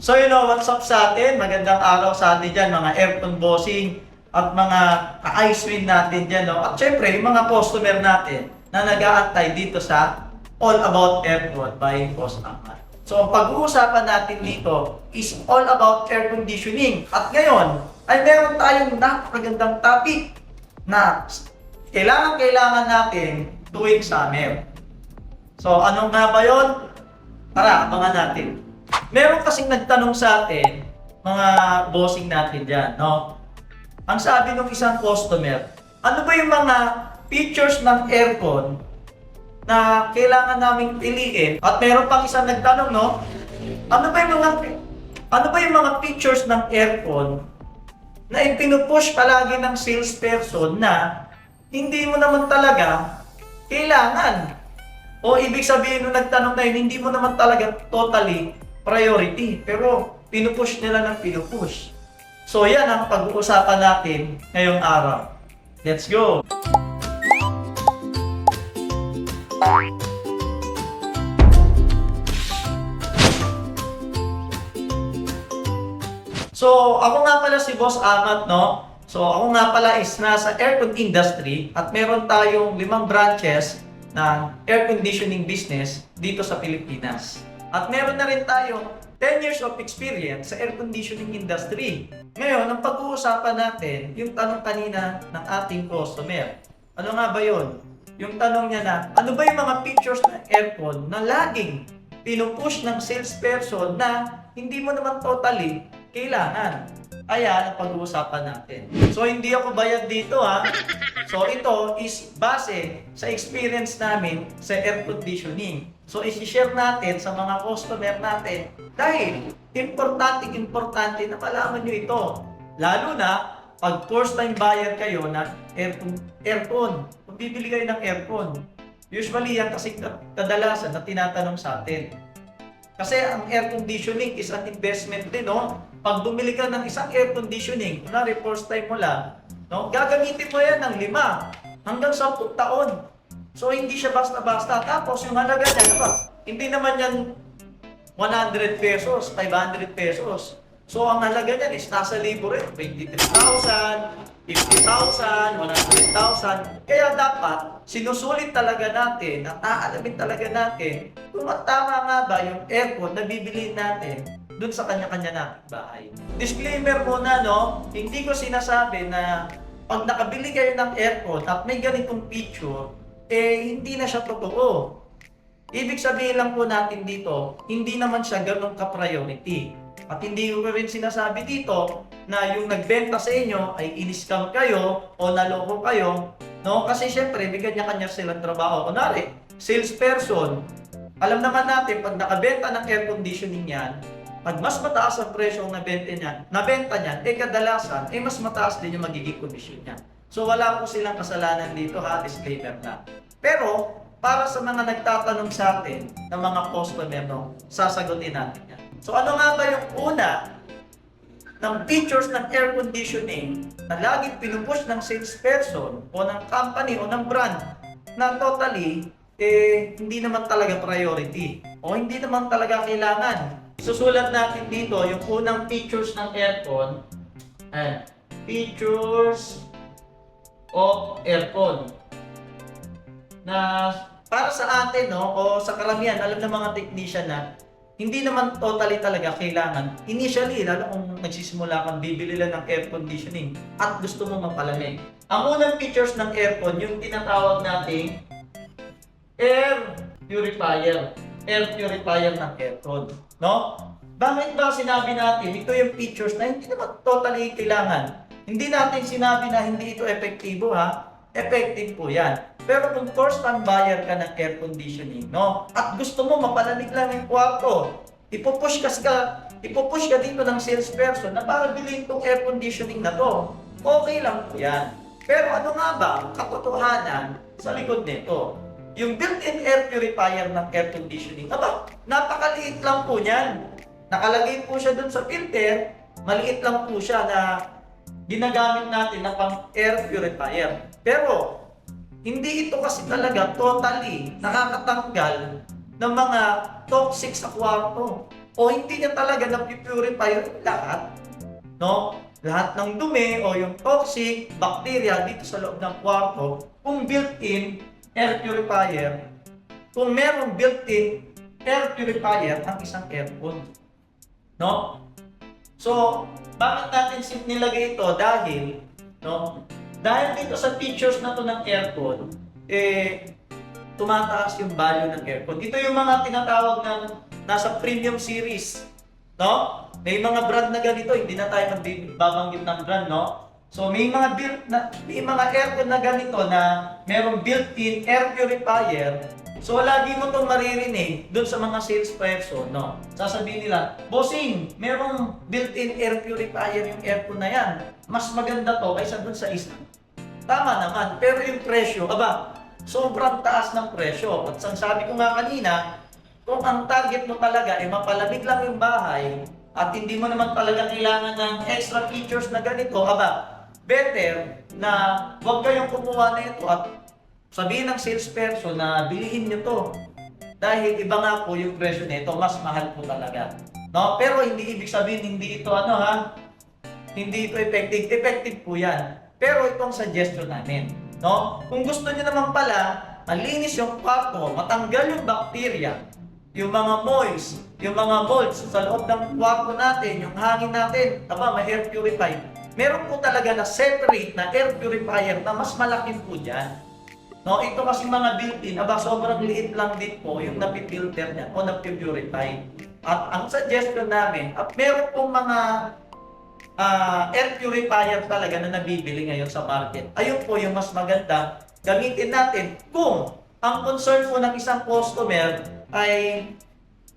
So what's up sa atin? Magandang araw sa atin dyan, mga aircon bossing at mga ka-ice win natin dyan. No? At syempre, yung mga customer natin na nag-aantay dito sa All About Aircon by Boss Ahmad. So ang pag-uusapan natin dito is all about air conditioning. At ngayon, ay meron tayong napakagandang topic na kailangan natin tuwing summer. So ano nga ba yun? Tara, abangan natin. Meron kasing nagtanong sa atin, mga bossing natin dyan, no? Ang sabi ng isang customer, ano ba yung mga features ng aircon na kailangan naming piliin? At meron pang isang nagtanong, no? Ano ba yung mga features ng aircon na ipinupush palagi ng salesperson na hindi mo naman talaga kailangan? O ibig sabihin nung nagtanong na yun, hindi mo naman talaga totally priority, pero pinupush nila ng pinupush. So yan ang pag-uusapan natin ngayong araw. Let's go! So ako nga pala si Boss Ahmad, no? So ako nga pala is nasa aircon industry at meron tayong 5 branches ng air conditioning business dito sa Pilipinas. At meron na rin tayo 10 years of experience sa air conditioning industry. Ngayon, ang pag-uusapan natin, yung tanong kanina ng ating customer. Ano nga ba yun? Yung tanong niya na, ano ba yung mga features ng aircon na laging pinupush ng salesperson na hindi mo naman totally kailangan? Ayan ang pag-uusapan natin. So, hindi ako bayad dito ha. So, ito is base sa experience namin sa air conditioning. So, isi-share natin sa mga customer natin dahil importante na malaman nyo ito. Lalo na pag first time buyer kayo na aircon. Kung bibili kayo ng aircon. Usually yan kasi kadalasan na tinatanong sa atin. Kasi ang air conditioning is an investment din, no? Pag bumili ka ng isang air conditioning, kunwari first time mo lang, no? Gagamitin mo yan ng 5 hanggang 10 taon. So hindi siya basta-basta. Tapos yung halaga niya, diba? Hindi naman yan 100 pesos, 500 pesos. So ang halaga niyan is nasa libo rin, 23,000, 50,000, 100,000. Kaya dapat sinusulit talaga natin at aalamin talaga natin kung tama nga ba yung aircon na bibili natin dun sa kanya-kanya nating bahay. Disclaimer muna, no? Hindi ko sinasabi na pag nakabili kayo ng aircon at may ganitong feature, hindi na siya totoo. Ibig sabihin lang po natin dito, hindi naman siya ganun ka-priority. At hindi ko rin sinasabi dito na yung nagbenta sa inyo ay in-scam kayo o naloko kayo, no? Kasi syempre, may kanya-kanya silang trabaho. Kunwari, salesperson, alam naman natin, pag nakabenta ng air conditioning yan, pag mas mataas ang presyo ng nabenta niyan, kadalasan, mas mataas din yung magiging komisyon niya. So wala po silang kasalanan dito ha, disclaimer na. Pero, para sa mga nagtatanong sa atin ng mga customer, no, sasagutin natin yan. So ano nga ba yung una ng features ng air conditioning na laging pinupush ng salesperson o ng company o ng brand na totally hindi naman talaga priority o hindi naman talaga kailangan? Susulat natin dito yung unang features ng aircon. Features of aircon na para sa atin, no, o sa karamihan, alam ng mga technician na hindi naman totally talaga kailangan. Initially, lalo kung nagsisimula kang bibili lang ng air conditioning at gusto mo mapalamig. Ang unang features ng aircon, yung tinatawag nating air purifier. Air purifier ng aircon, no? Bakit ba sinabi natin ito yung features na hindi naman totally kailangan? Hindi natin sinabi na hindi ito epektibo ha. Effective po yan. Pero kung first time buyer ka ng air conditioning, no? At gusto mo mapalamig lang yung kwarto, ipupush ka dito ng salesperson na para bilhin itong air conditioning na to. Okay lang po yan. Pero ano nga ba ang katotohanan sa likod nito? Yung built-in air purifier ng air conditioning, napakaliit lang po niyan. Nakalagay po siya dun sa filter, maliit lang po siya na ginagamit natin na pang air purifier. Pero, hindi ito kasi talaga totally nakakatanggal ng mga toxic sa kwarto. o hindi niya talaga na-purify yung lahat, no? Lahat ng dumi o yung toxic bacteria dito sa loob ng kwarto, kung built-in air purifier, kung merong built-in air purifier ang isang aircon, no? So, bakit natin nilagay ito? Dahil, no? Dahil dito sa features na to ng aircon, tumataas yung value ng aircon. Ito yung mga tinatawag ng nasa premium series, no? May mga brand na ganito, hindi na tayo magbabanggit ng brand, no? So, may mga aircon na ganito na merong built-in air purifier. So, lagi mo itong maririnig dun sa mga salesperson, no? Sasabihin nila, bossing, merong built-in air purifier yung aircon na yan. Mas maganda to kaysa dun sa isa. Tama naman, pero yung presyo, sobrang taas ng presyo. At sabi ko nga kanina, kung ang target mo talaga ay mapalamig lang yung bahay at hindi mo naman talaga kailangan ng extra features na ganito, better na huwag kayong kumuha na ito at sabihin ng salesperson na bilihin nyo to. Dahil iba nga po yung presyo nito, mas mahal po talaga. No? Pero hindi ibig sabihin hindi ito hindi ito effective. Effective po yan. Pero itong suggestion namin. No? Kung gusto nyo naman pala, malinis yung kwarto, matanggal yung bacteria, yung mga moist, yung mga molds sa loob ng kwarto natin, yung hangin natin, may air purifier. Meron po talaga na separate na air purifier na mas malaki po dyan. No, ito kasi mga built-in, sobrang liit lang din po yung napipilter niya o napipurify. At ang suggestion namin, meron pong mga air purifier talaga na nabibili ngayon sa market. Ayun po yung mas maganda gamitin natin kung ang concern po ng isang customer ay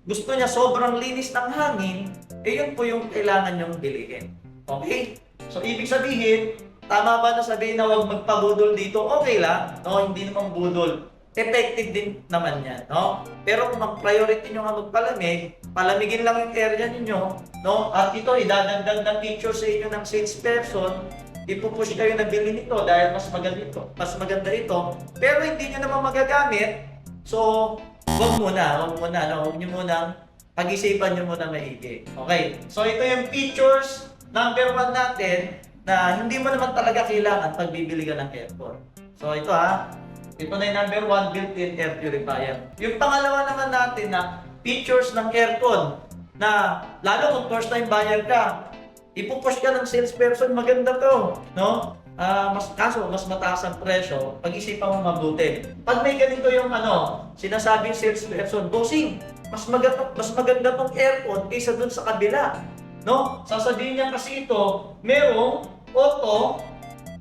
gusto niya sobrang linis ng hangin, yun po yung kailangan nyong bilihin. Okay? So, ibig sabihin, tama ba na sabihin na huwag magpabudol dito? Okay lang, no? Hindi naman budol. Effective din naman yan, no? Pero kung ang priority nyo nga magpalamig, palamigin lang yung area ninyo, no? At ito, idadagdag ng feature sa inyo ng salesperson, ipupush kayo na bilhin ito dahil mas maganda ito. Pero hindi nyo naman magagamit, so, huwag muna, no? Huwag nyo munang pag-isipan nyo muna maigi. Okay, so ito yung features, number 1 natin, na hindi mo naman talaga kailangan pag bibili ka ng aircon. So ito ito na yung number 1, built-in air purifier. Yung pangalawa naman natin na features ng aircon na lalo kung first time buyer ka, ipupush ka ng salesperson, maganda to, no? Mas mataas ang presyo, pag-isipan mo mabuti. Pag may ganito yung sinasabing salesperson, bossing, mas maganda tong aircon kaysa dun sa kabila. No? Sasabihin niya kasi ito, merong auto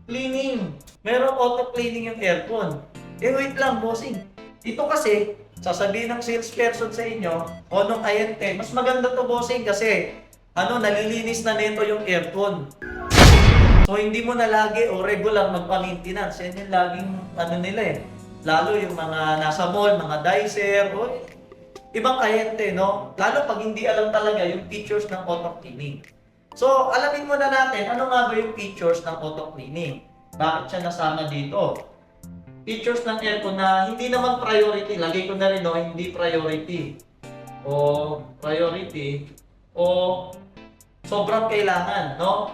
cleaning. Merong auto cleaning yung aircon. Wait lang, bossing. Ito kasi, sasabihin ng salesperson sa inyo, nung ayente, mas maganda to, bossing, kasi nalilinis na nito yung aircon. So, hindi mo na lagi o regular magpa-maintenance. Yan yung laging nila Lalo yung mga nasa mall, mga dicer, ibang ahente, no? Lalo pag hindi alam talaga yung features ng auto cleaning. So, alamin muna natin, ano nga ba yung features ng auto cleaning? Bakit siya nasama dito? Features ng aircon na hindi naman priority. Lagay ko na rin, no? Hindi priority. O priority. O sobrang kailangan, no?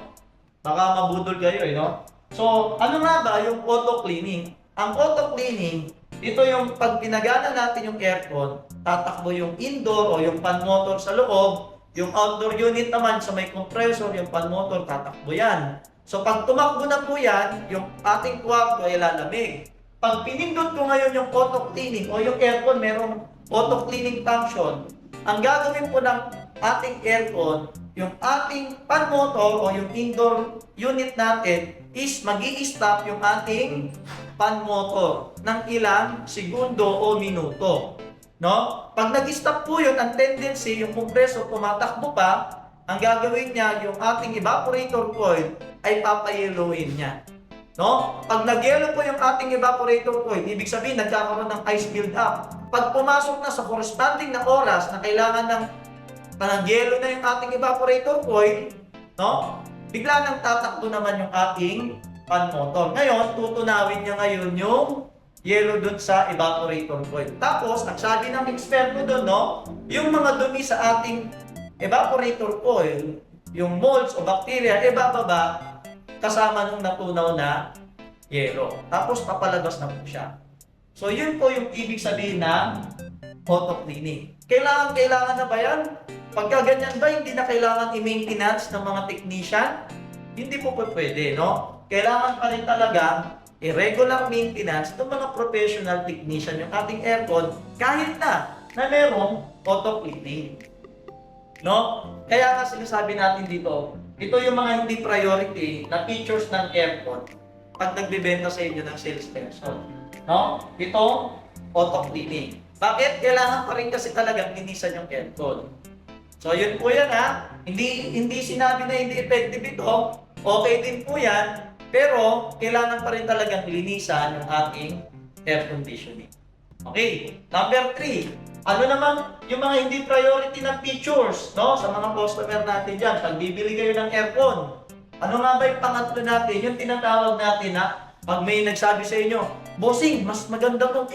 Baka mabudol kayo, no? So, ano nga ba yung auto cleaning? Ang auto cleaning, ito yung pag pinagana natin yung aircon, tatakbo yung indoor o yung fan motor sa loob, yung outdoor unit naman sa may compressor, yung fan motor, tatakbo yan. So pag tumakbo na po yan, yung ating kwarto ay lalamig. Pag pinindot ko ngayon yung auto cleaning o yung aircon merong auto cleaning function, ang gagawin po ng ating aircon, yung ating fan motor o yung indoor unit natin is magi-stop yung ating fan motor ng ilang segundo o minuto. No? Pag nag-stop po yun, ang tendency, yung compressor tumatakbo pa, ang gagawin niya, yung ating evaporator coil ay papayellowin niya. No? Pag nag-yellow po yung ating evaporator coil, ibig sabihin nagkakaroon ng ice build-up. Pag pumasok na sa corresponding na oras na kailangan ng yellow na yung ating evaporator coil, no? Bigla nang tatakbo naman yung ating fan motor. Ngayon, tutunawin niya ngayon yung yellow dun sa evaporator coil. Tapos, ang sabi ng eksperto dun, no? Yung mga dumi sa ating evaporator po, yung molds o bacteria, bababa kasama nung natunaw na yelo. Tapos papalabas na po siya. So yun po yung ibig sabihin ng auto-cleaning. Kailangan na ba yan? Pagka ganyan ba, hindi na kailangan i-maintenance ng mga technician? Hindi po pwede, no? Kailangan pa rin talaga i-regular maintenance ng mga professional technician yung ating aircon kahit na merong auto-cleaning. No? Kaya nga sinasabi natin dito, ito yung mga hindi priority na features ng aircon pag nagbebenta sa inyo ng salesperson. No? Ito, auto-cleaning. Bakit? Kailangan pa rin kasi talagang linisan yung aircon. So yun po yan ha. Hindi sinabi na hindi effective ito. Okay din po yan. Pero kailangan pa rin talagang linisan yung ating air conditioning. Okay. Number 3. Ano naman yung mga hindi priority na features, no? Sa mga customer natin dyan. Pag bibili kayo ng aircon. Ano nga ba yung pangatlo natin? Yung tinatawag natin na pag may nagsabi sa inyo, bossing, mas maganda tong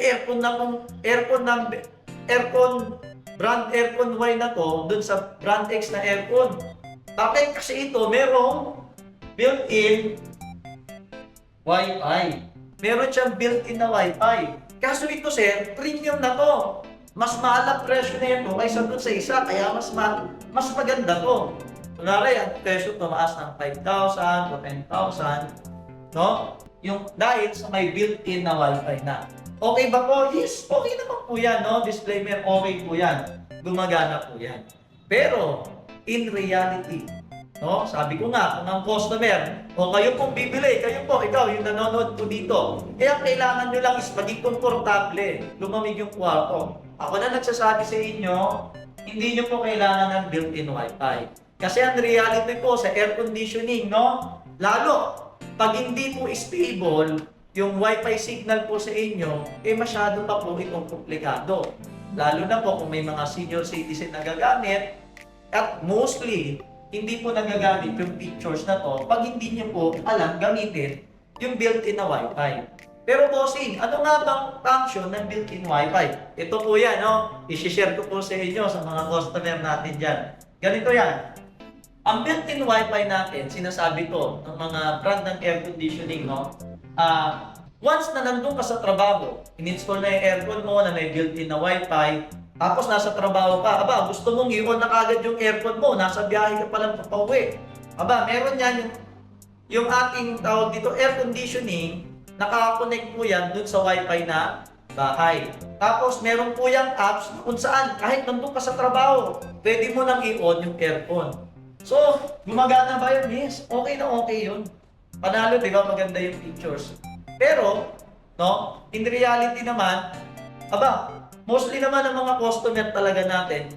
brand aircon Y na to dun sa brand X na aircon. Bakit? Kasi ito merong built-in Wi-Fi. Meron siyang built-in na Wi-Fi. Kaso ito sir, premium na to. Mas mahal ang presyo na ito kaysa dun sa isa, kaya mas maganda to. Kunwari, ang presyo tumaas ng 5,000 to 10,000, no? Yung dahil sa may built-in na Wi-Fi na. Okay ba po? Yes, okay naman po yan, no? Disclaimer, okay po yan. Gumagana po yan. Pero, in reality, no? Sabi ko nga, kung ang customer, o kayo pong bibili, kayo po, ikaw, yung nanonood po dito, kaya kailangan nyo lang is maging komportable, lumamig yung kwarto. Ako na nagsasabi sa inyo, hindi nyo po kailangan ng built-in Wi-Fi. Kasi ang reality po sa air conditioning, no? Lalo, pag hindi po stable, yung Wi-Fi signal po sa inyo, masyado pa po itong komplikado. Lalo na po kung may mga senior citizen na gagamit, at mostly, hindi po nagagamit yung features na to pag hindi nyo po alam gamitin yung built-in na Wi-Fi. Pero bossing, ano nga bang function ng built-in Wi-Fi? Ito po yan, no? I-share ko po sa inyo sa mga customer natin dyan. Ganito yan. Ang built-in Wi-Fi natin, sinasabi ko, ng mga brand ng air conditioning, no? Once na nandun ka sa trabaho, in-install na yung aircon mo na may built-in na Wi-Fi, tapos nasa trabaho ka, gusto mong i-on na kagad yung aircon mo, nasa biyahe ka palang papauwi. Meron yan yung ating tawag dito, air conditioning, nakakonect po yan dun sa Wi-Fi na bahay. Tapos meron po yung apps kung saan kahit nandun ka sa trabaho, pwede mo nang i-on yung aircon. So, gumagana ba yun? Yes, okay na okay yun. Panalo, di ba? Maganda yung features. Pero, no, in reality naman, mostly naman ang mga customer talaga natin,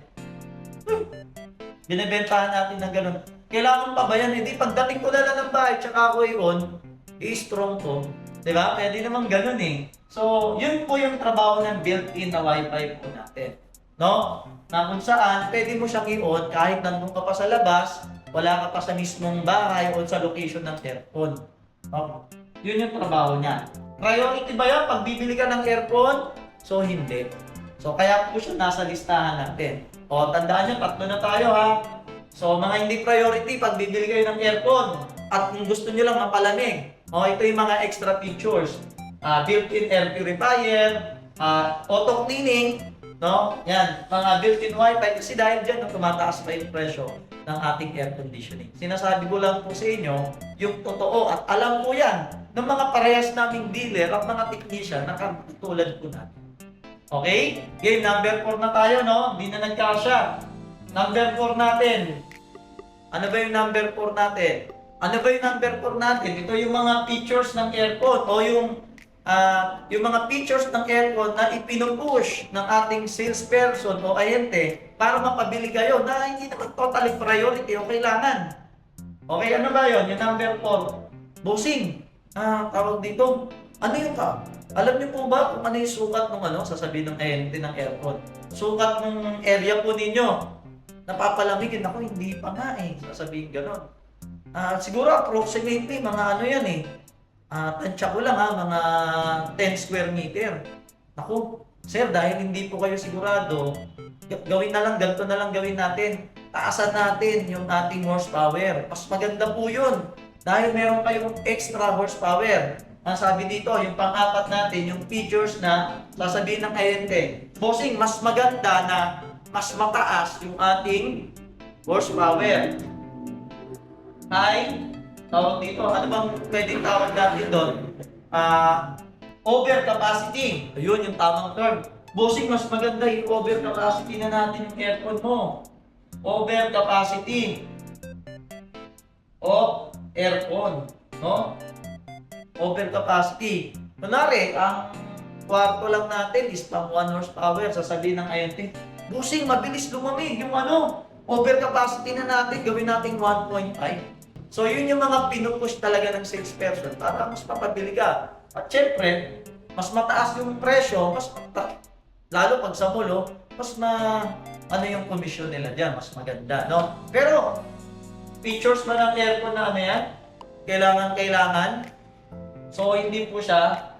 binibentahan natin ng ganun. Kailangan pa ba yan? Hindi, pagdating ko na lang ng bahay, tsaka ako i-on, i-strong to. Di ba? Pwede naman ganun eh. So, yun po yung trabaho ng built-in na Wi-Fi po natin. No? Na kung saan, pwede mo siyang i-on kahit nandun ka pa sa labas, wala ka pa sa mismong bahay o sa location ng aircon. No? Yun yung trabaho niya. Priority ba yan pag bibili ka ng aircon? So, hindi. So, kaya po siya nasa listahan natin. O, tandaan niyo, 3 na tayo ha. So, mga hindi priority pag bibili kayo ng aircon at kung gusto niyo lang mapalamig. Ito yung mga extra features. Built-in air purifier, auto-cleaning, no? Yan, mga built-in Wi-Fi kasi dahil dyan tumataas pa yung presyo ng ating air conditioning. Sinasabi ko lang po sa inyo yung totoo at alam po yan ng mga parehas naming dealer at mga technician na katulad po natin. Okay? Game number 4 na tayo, no? Hindi na nagkasya. Number 4 natin. Ano ba yung number 4 natin? Ano ba yung number 4 natin? Ito yung mga features ng aircon o yung mga features ng aircon na ipinupush ng ating salesperson o ayente para mapabili kayo na hindi naman totally priority o kailangan. Okay, ano ba yun? Yung number 4. Bossing. Tawag dito. Ano yung alam niyo po ba kung ano yung sukat ng sasabihin ng ayente ng aircon? Sukat ng area po ninyo. Napapalamigin ako, hindi pa nga sasabihin gano'n. Siguro approximately mga yan tansya ko lang mga 10 square meter. Naku, sir, dahil hindi po kayo sigurado, gawin na lang, ganito na lang gawin natin. taasan natin yung ating horsepower. Mas maganda po yun. Dahil meron kayong extra horsepower. Ang sabi dito, yung pang-apat natin, yung features na sasabihin ng kliyente. Bossing, mas maganda na mas mataas yung ating horsepower. Ay, tawag dito, ano bang pwedeng tawag natin doon? Overcapacity. Ayun yung tamang term. Bossing, mas maganda yung overcapacity na natin yung aircon mo. Overcapacity o aircon, no? Overcapacity. Kunwari, ang kwarto lang natin is pang 1 horsepower. Sasabihin ng kliyente, bossing, mabilis lumamig yung overcapacity na natin, gawin natin 1.5. So, yun yung mga pinupush talaga ng salesperson para mas mapabili ka. At syempre, mas mataas yung presyo, lalo pag sa mall, mas yung commission nila dyan, mas maganda, no? Pero, features man ng aircon na yan, kailangan. So, hindi po siya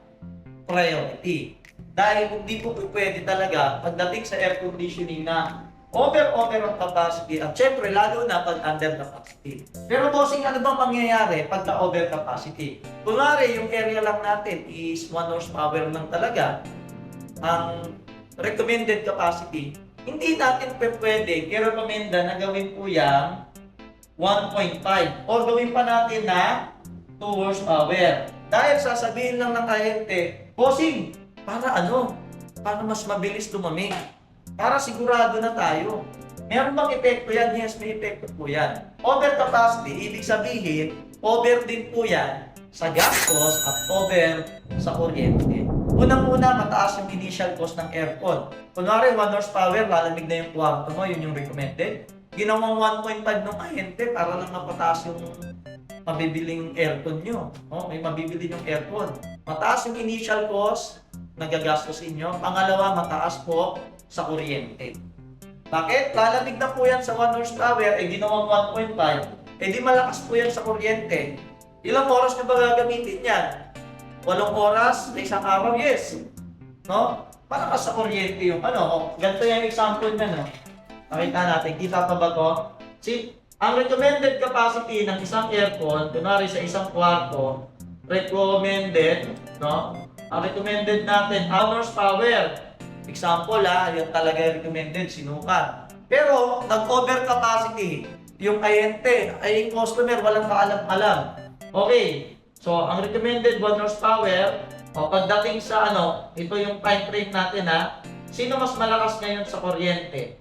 priority. Dahil hindi po pwede talaga pagdating sa air conditioning na over ang capacity at syempre lalo na pag under capacity. Pero bossing, ano bang mangyayari pagka over capacity? Kunwari yung area lang natin is 1 horsepower lang talaga ang recommended capacity. Hindi natin pwede i-recommenda na gawin po yung 1.5 o gawin pa natin na 2 horsepower. Dahil sasabihin lang ng kliyente, bossing, para mas mabilis lumamig. Para sigurado na tayo. Meron bang epekto yan? Yes, may epekto po yan. Overcapacity, ibig sabihin, over din po yan sa gastos at over sa kuryente. Unang-una, mataas yung initial cost ng aircon. Kunwari, 1 horsepower, lalamig na yung kwarto mo, yun yung recommended. Ginawang 1.5 ng kliyente para lang mapataas yung mabibiling aircon nyo. May mabibili yung aircon. Mataas yung initial cost, nagagastos inyo. Pangalawa, mataas po sa kuryente. Bakit? Lalamig na po yan sa 1 horsepower, ginawang 1.5, di malakas po yan sa kuryente. Ilang oras na ba gagamitin yan? 8 oras sa isang araw? Yes. No? Malakas sa kuryente yung ganito yung example na, no? Nakita natin, kita pa ba to? See, ang recommended capacity ng isang aircon, kunwari sa isang kwarto, recommended, no? Ang recommended natin, 1 horsepower. Example yung talaga recommended, sinukat. Pero, nag-over capacity, yung kliyente, ay yung customer, walang kaalam-alam. Okay, so ang recommended 1 horsepower, pagdating sa ito yung time frame natin sino mas malakas ngayon sa kuryente?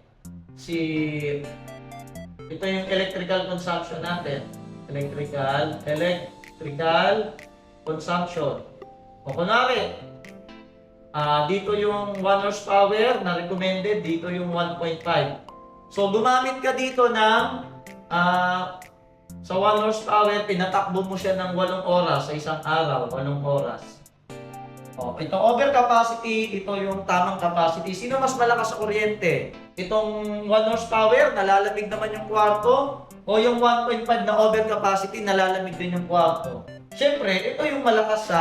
Ito yung electrical consumption natin. Electrical consumption. O kunwari, dito yung 1 horsepower na recommended, dito yung 1.5. So, gumamit ka dito ng sa 1 horsepower, pinatakbo mo siya ng 8 oras sa isang araw, 8 oras. Ito overcapacity, ito yung tamang capacity. Sino mas malakas sa kuryente? Itong 1 horsepower, nalalamig naman yung kwarto, o yung 1.5 na overcapacity, nalalamig din yung kwarto? Siyempre, ito yung malakas sa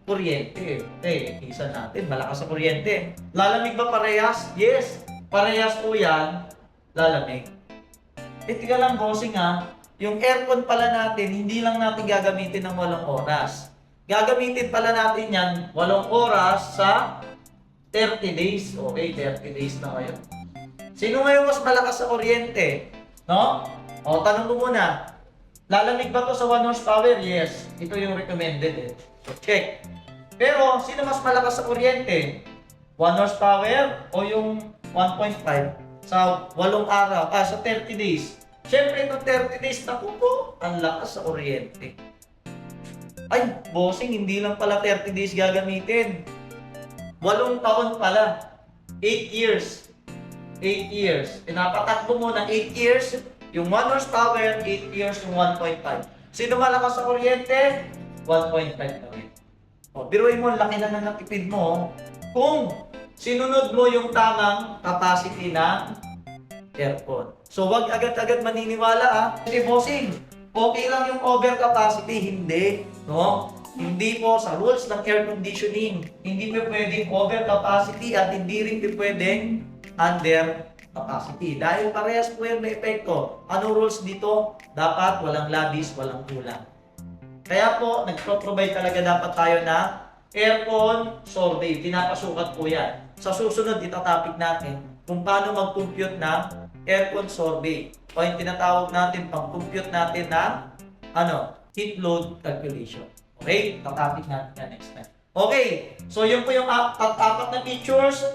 kuryente. Isa natin, malakas sa kuryente. Lalamig ba parehas? Yes, parehas po yan, lalamig. Tika lang bossing yung aircon pala natin, hindi lang natin gagamitin ng 8 oras. Gagamitin pala natin yan 8 oras sa 30 days. Okay, 30 days na kayo. Sino ngayon mas malakas sa kuryente? No? Tanong mo muna. Lalamig ba to sa 1 horsepower? Yes. Ito yung recommended So, check. Pero, sino mas malakas sa kuryente? 1 horsepower o yung 1.5 sa 8 araw, sa 30 days? Siyempre, itong 30 days na po, ang lakas sa kuryente. Ay, bossing, hindi lang pala 30 days gagamitin. 8 taon pala. 8 years. 8 years. Pinapatakbo mo ng 8 years, yung 1 horsepower, 8 years yung 1.5. Sino malakas sa kuryente? 1.5 kami. Biruin mo, laki na natipid mo. Kung sinunod mo yung tamang capacity ng aircon. So, wag agad-agad maniniwala Kasi bossing, okay lang yung overcapacity, hindi. No? Hindi po sa rules ng air conditioning. Hindi po pwedeng overcapacity at hindi rin po pwedeng under capacity. Dahil parehas po yan may epekto. Ano rules dito? Dapat walang labis, walang kulang. Kaya po, nagpro-provide talaga dapat tayo na aircon survey. Pinapasukat po yan. Sa susunod, itatopic natin kung paano mag-compute ng aircon survey. O yung tinatawag natin, pang-compute natin ng heat load calculation. Okay? Tatopic natin yan next time. Okay, so yun po yung apat na features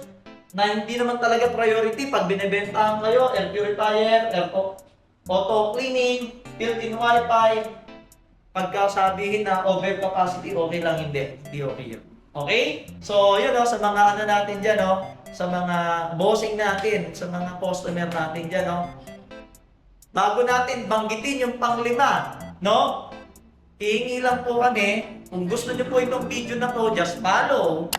na hindi naman talaga priority pag binibentahan kayo, air purifier, auto cleaning, built-in wifi. Pagka sabihin na overcapacity, okay lang, hindi okay yun. Okay? So yun sa mga natin dyan, sa mga bossing natin, sa mga customer natin dyan, bago natin banggitin yung panglima, hihingi lang po kami, kung gusto nyo po itong video na to, just follow.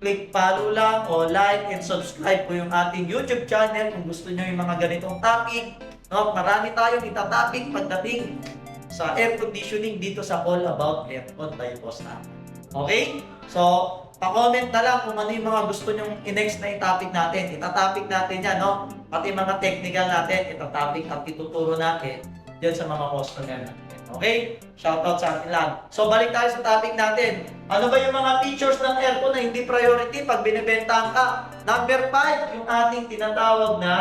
Click follow lang o like and subscribe po yung ating YouTube channel kung gusto nyo yung mga ganitong topic. Marami tayong itatopic pagdating sa air conditioning dito sa All About Aircon by Boss Amat. Okay? So, pa-comment na lang kung ano yung mga gusto nyong i-next na i-topic natin. Itatopic natin yan, pati mga technical natin, itatopic at ituturo natin dyan sa mga customer natin. Okay? Shoutout sa atin lang. So, balik tayo sa topic natin. Ano ba yung mga features ng aircon na hindi priority pag binibentahan ka? Number 5, yung ating tinatawag na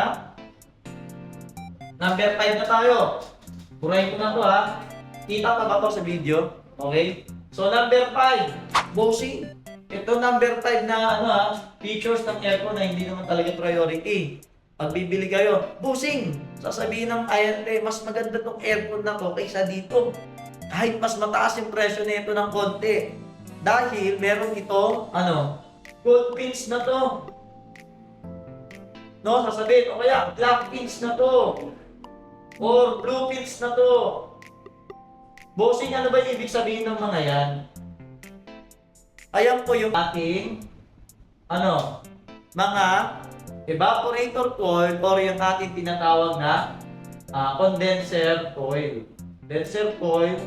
number 5 na tayo. Purahin ko na to Kita pa ba to sa video? Okay? So, number 5, bossing. Ito number 5 na features ng aircon na hindi naman talaga priority. Pag bibili kayo, bossing! Sasabihin ng INT, mas maganda tong aircon na to kaysa dito. Kahit mas mataas yung presyo nito ng konti. Dahil meron ito, gold pins na to. Sasabihin, o kaya black pins na to. Or blue pins na to. Bossing, ano ba yung ibig sabihin ng mga yan? Ayan po yung ating, mga evaporator coil or yung ating tinatawag na condenser coil. Condenser coil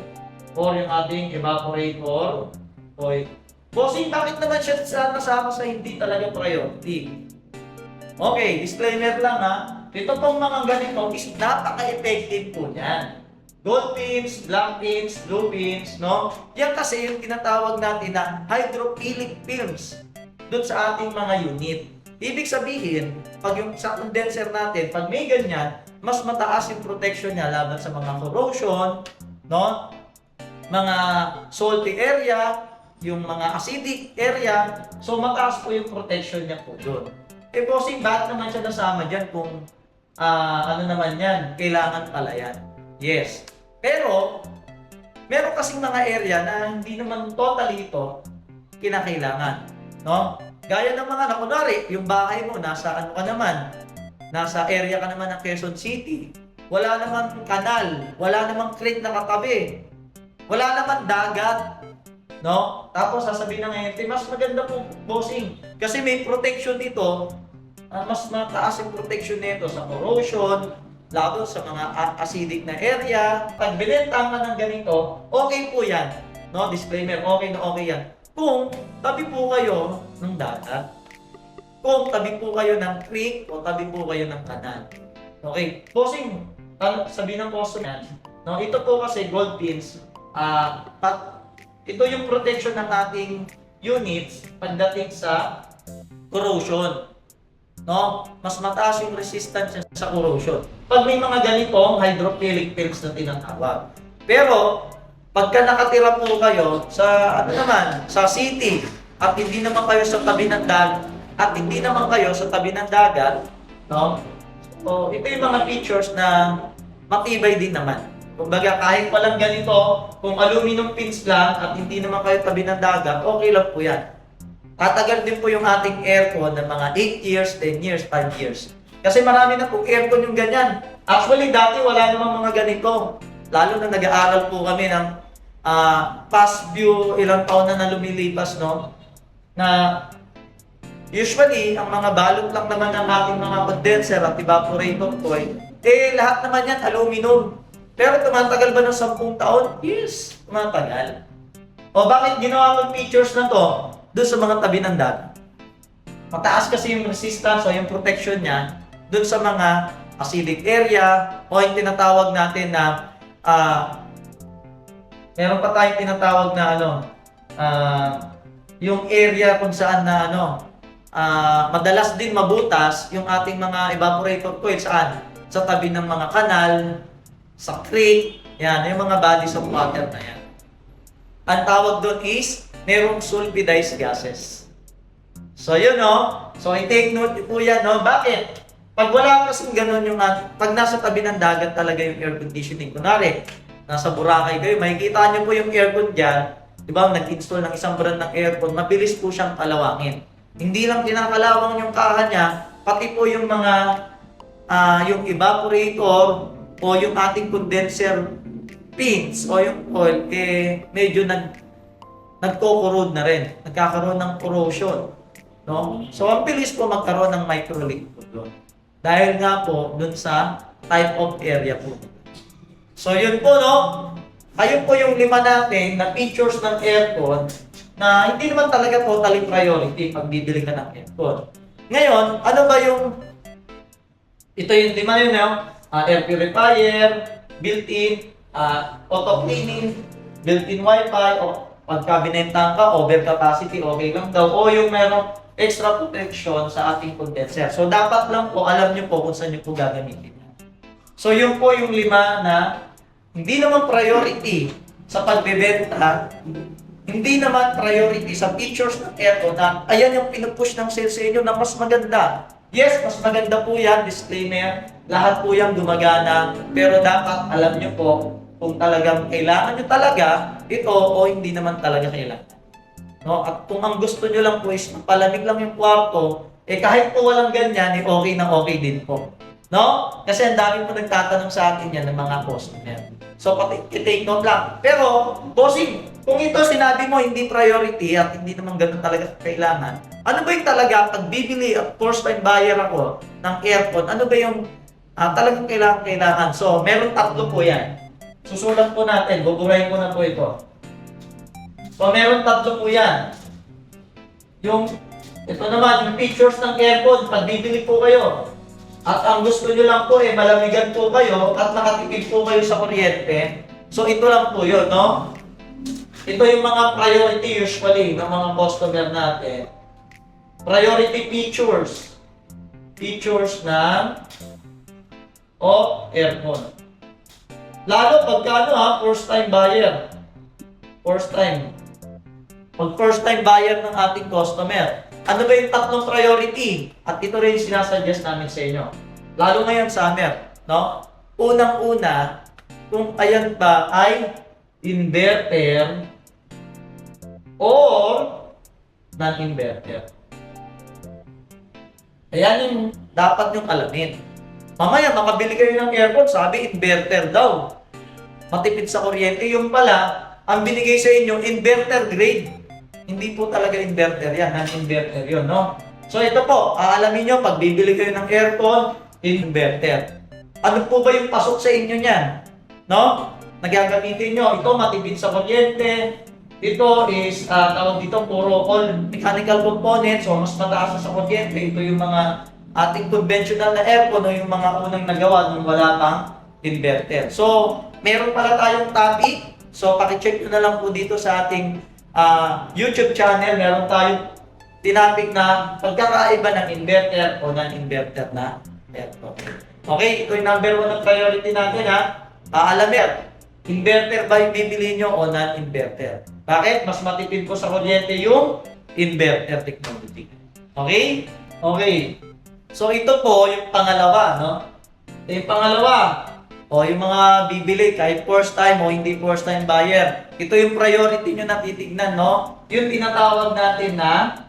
or yung ating evaporator coil. Bossing, bakit naman siya nasama sa hindi talaga priority? Okay, disclaimer lang Ito pong mga ganito is napaka-effective po niyan. Gold pins, black pins, blue pins, Yan kasi yung tinatawag natin na hydrophilic films doon sa ating mga unit. Ibig sabihin, pag yung sa condenser natin, pag may ganyan, mas mataas yung protection niya laban sa mga corrosion, mga salty area, yung mga acidic area, so mataas po yung protection niya po doon. Bossing, bakit naman siya nasama dyan kung naman yan, kailangan pala yan? Yes. Pero, meron kasing mga area na hindi naman totally ito kinakailangan, Gaya ng mga kunwari, yung bahay mo, nasa nasa area ka naman ng Quezon City. Wala namang kanal, wala namang creek na katabi, wala namang dagat, Tapos sasabihin ng ente, mas maganda po, bossing. Kasi may protection dito, mas mataas yung protection nito sa corrosion, lalo sa mga acidic na area. Pag binenta ka ng ganito, okay po yan. Disclaimer, okay na okay yan. Kung tabi po kayo ng dagat, kung tabi po kayo ng creek, o tabi po kayo ng kanal. Okay, bossing, sabihin ng customer, ito po kasi gold pins, ito yung protection ng ating units pagdating sa corrosion. Mas mataas yung resistance sa corrosion. Pag may mga ganitong hydrophilic films na tinatawag. Pero, pagka nakatira po kayo sa sa city at hindi naman kayo sa tabi ng dagat, so ito yung mga features na matibay din naman. Kumbaga kahit walang ganito, kung aluminum pins lang at hindi naman kayo tabi ng dagat, okay lang po yan. Tatagal din po yung ating aircon ng mga 8 years, 10 years, 5 years. Kasi marami na po aircon yung ganyan. Actually, dati wala namang mga ganito. Lalo na nag-aaral po kami ng past view, ilang taon na lumilipas, na usually, ang mga balot lang naman ng ating mga condenser at evaporator coil, lahat naman yan aluminum. Pero tumatagal ba ng 10 taon? Yes, tumatagal. O bakit ginawa ng features na to doon sa mga tabi ng dagat? Mataas kasi yung resistance o yung protection niya dun sa mga acidic area o yung tinatawag natin na meron pa tayong tinatawag na yung area kung saan na madalas din mabutas yung ating mga evaporator coil saan? Sa tabi ng mga kanal, sa creek, yan, yung mga bodies of water na yan. Ang tawag doon is merong sulfidized gases. So yun so i-take note po yan Bakit? Pag wala kasing ganun yung pag nasa tabi ng dagat talaga yung air conditioning, kunwari, nasa Boracay kayo, makikita nyo po yung aircon dyan, di ba, nag-install ng isang brand ng aircon, mabilis po siyang kalawangin. Hindi lang kinakalawang yung kaha niya, pati po yung mga, yung evaporator o yung ating condenser pins o yung oil, medyo nagko-corrode na rin, nagkakaroon ng corrosion. So, ang bilis po magkaroon ng micro-leak po doon. Dahil nga po, dun sa type of area po. So, yun po, Ayun po yung 5 natin na features ng aircon na hindi naman talaga totally priority pag bibili ka ng aircon. Ngayon, ano ba yung... Ito yung 5 yun, air purifier, built-in, auto cleaning, built-in wifi, o pagka binentahan ka, overcapacity, okay lang daw. O yung merong extra protection sa ating condenser. So, dapat lang po, alam nyo po kung saan nyo po gagamitin. So, yun po yung 5 na hindi naman priority sa pagbebenta, hindi naman priority sa features ng aircon na ayan yung pinupush ng sales sa inyo na mas maganda. Yes, mas maganda po yan, disclaimer, lahat po yan gumagana, pero dapat alam nyo po kung talagang kailangan nyo talaga ito o hindi naman talaga kailangan. At kung ang gusto nyo lang po is palamig lang yung kwarto, kahit po walang ganyan, okay na okay din po. Kasi ang dami po nagtatanong sa akin yan ng mga customer. So, take note lang. Pero, bossing, kung ito sinabi mo hindi priority at hindi naman ganun talaga kailangan, ano ba yung talaga, pag bibili at first time buyer ako ng aircon, ano ba yung talagang kailangan? So, meron 3 po yan. Susulat po natin, buburahin ko na po ito. So, meron 3 po yan. Ito naman, yung features ng aircon, pag bibili po kayo, at ang gusto nyo lang po malamigan po kayo at nakatipid po kayo sa kuryente. So, ito lang po yun, Ito yung mga priority usually ng mga customer natin. Priority features. Features ng aircon. Lalo pagka first time buyer. First time. Pag first time buyer ng ating customer, ano ba yung 3 priority? At ito rin yung sinasuggest namin sa inyo. Lalo ngayon summer, Unang-una, kung ayan ba ay inverter or non-inverter. Ayan yung dapat yung alamin. Mamaya, makabili kayo ng aircon, sabi inverter daw. Matipid sa kuryente. Yung pala, ang binigay sa inyo, inverter grade. Hindi po talaga inverter yan, non-inverter yun, So ito po, aalamin nyo, pag bibili kayo ng aircon, inverter. Ano po ba yung pasok sa inyo niyan? Nagagamitin nyo, ito matipid sa kuryente, ito is, tawag dito, puro all mechanical components, so mas mataas sa kuryente. Ito yung mga ating conventional na aircon o yung mga unang nagawa nung wala pang inverter. So, meron pala tayong topic, so pakicheck nyo na lang po dito sa ating YouTube channel, meron tayong tinapik na pagkakaiba ng inverter o non-inverter na aircon. Okay, ito yung number 1 na priority natin Alamin, inverter ba yung bibili nyo o non-inverter? Bakit? Mas matipid po sa kuryente yung inverter technology. Okay? Okay. So ito po yung pangalawa, Ito yung pangalawa. Yung mga bibili kahit first time o hindi first time buyer. Ito yung priority nyo na titignan, Yung tinatawag natin na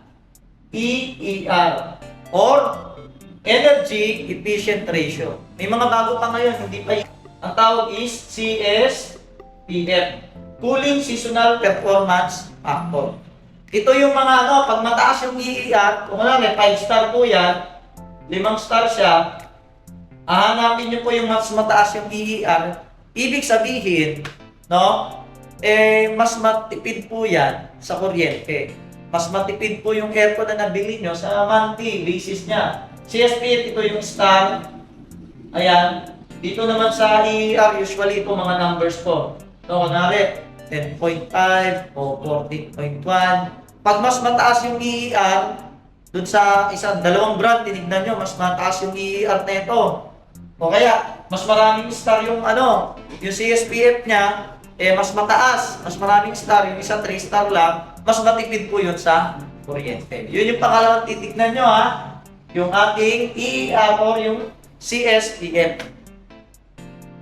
EER or Energy Efficient Ratio. May mga bago pa ngayon, hindi pa. Ang tawag is CSPF, Cooling Seasonal Performance Factor. Ito yung mga pag mataas yung EER, kung may 5 star po yan, 5 star siya, hahanapin nyo po yung mas mataas yung EER, ibig sabihin, mas matipid po yan sa kuryente. Mas matipid po yung aircon na nabili nyo sa monthly basis niya. CSPF, ito yung star. Ayan. Dito naman sa EER, usually ito mga numbers ko. So, kunwari, 10.5 o 14.1. Pag mas mataas yung EER, dun sa dalawang brand, tinignan nyo, mas mataas yung EER na ito. O kaya, mas maraming star yung yung CSPF niya, mas mataas, mas maraming star, yung isa 3 star lang, mas matipid po yun sa kuryente. Yun yung pangalawang titignan nyo yung ating EER o yung CSPF.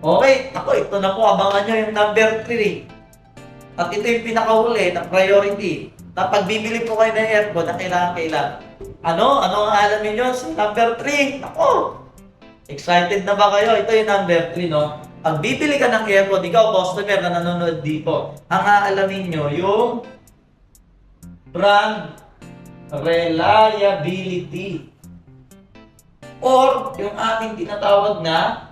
Okay, ito na po, abangan nyo yung number 3. At ito yung pinakahuli na priority. Na pag bibili po kayo ng aircon na kailangan. Ano ang alamin nyo sa number 3? Ako, excited na ba kayo? Ito yung number 3, no? Pag bibili ka ng aircon, ikaw customer na nanonood dito, ang aalamin nyo yung brand reliability. Or yung ating tinatawag na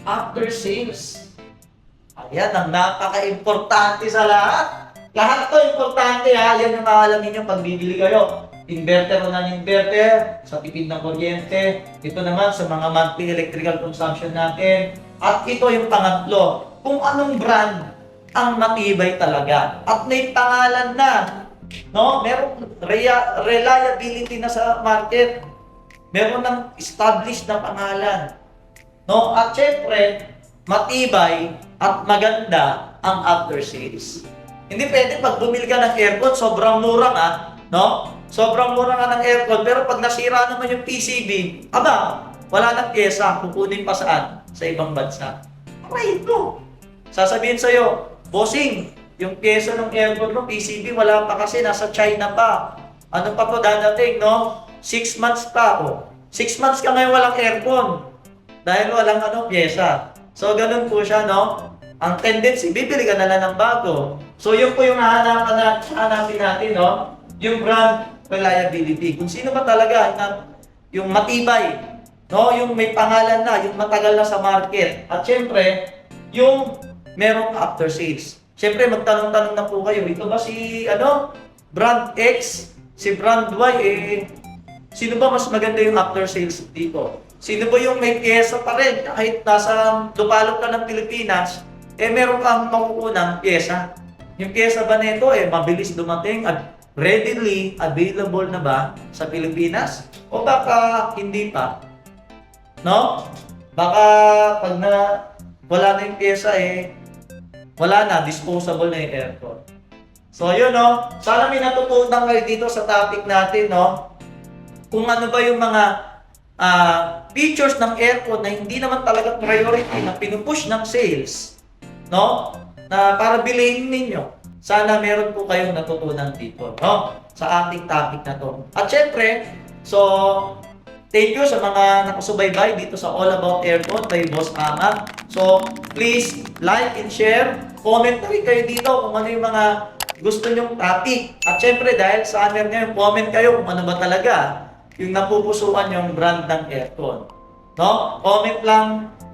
after sales. Ayan ang napaka-importante sa lahat. Lahat to importante Yan yung aalamin nyo pag bibili kayo. Inverter o non-inverter, sa tipid ng kuryente. Ito naman sa mga monthly electrical consumption natin. At ito yung pangatlo, kung anong brand ang matibay talaga. At may pangalan na. No? Merong reliability na sa market. Meron ng established na pangalan. No? At syempre, matibay at maganda ang after sales. Hindi pwede pag bumili ka ng aircon, sobrang mura no? Sobrang mura ng aircon, pero pag nasira naman yung PCB, wala nang pyesa, kukunin pa saan? Sa ibang bansa. Ito. Sasabihin sa'yo, bossing, yung pyesa ng aircon mo, PCB, wala pa kasi, nasa China pa. Ano pa po dadating, no? 6 months pa. 6 months ka ngayon walang aircon. Dahil walang pyesa. So, ganun po siya, no? Ang tendency, bibili ka na lang ng bago. So, yun po yung hanapin natin, no? Yung brand reliability. Kung sino ba talaga yung matibay, no? Yung may pangalan na, yung matagal na sa market. At syempre, yung merong after sales. Syempre, magtanong-tanong na po kayo, ito ba si, brand X, si brand Y, sino ba mas maganda yung after sales dito? Sino ba yung may pyesa pa rin? Kahit nasa lupalop ka ng Pilipinas, meron kang makukunang pyesa. Yung pyesa ba nito, mabilis dumating at readily available na ba sa Pilipinas? O baka hindi pa? No? Baka pag wala na yung pyesa, wala na, disposable na yung aircon. So yun, no? Sana may natutunan kayo dito sa topic natin, no? Kung ano ba yung mga features ng aircon na hindi naman talaga priority na pinupush ng sales, no? Na para bilhin ninyo. Sana meron po kayong natutunan dito, no? Sa ating topic na to. At syempre, thank you sa mga nakasubaybay dito sa All About Aircon by Boss Amat. So, please like and share. Comment na rin kayo dito kung ano yung mga gusto nyong topic. At syempre, dahil sa amin ngayon, comment kayo kung ano ba talaga yung napupusuan yung brand ng aircon. No? Comment lang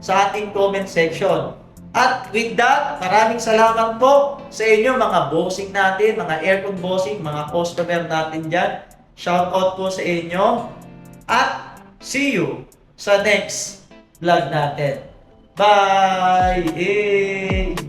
sa ating comment section. At with that, maraming salamat po sa inyo mga bossing natin, mga aircon bossing, mga customer natin dyan. Shout out po sa inyo. At see you sa next vlog natin. Bye! Hey!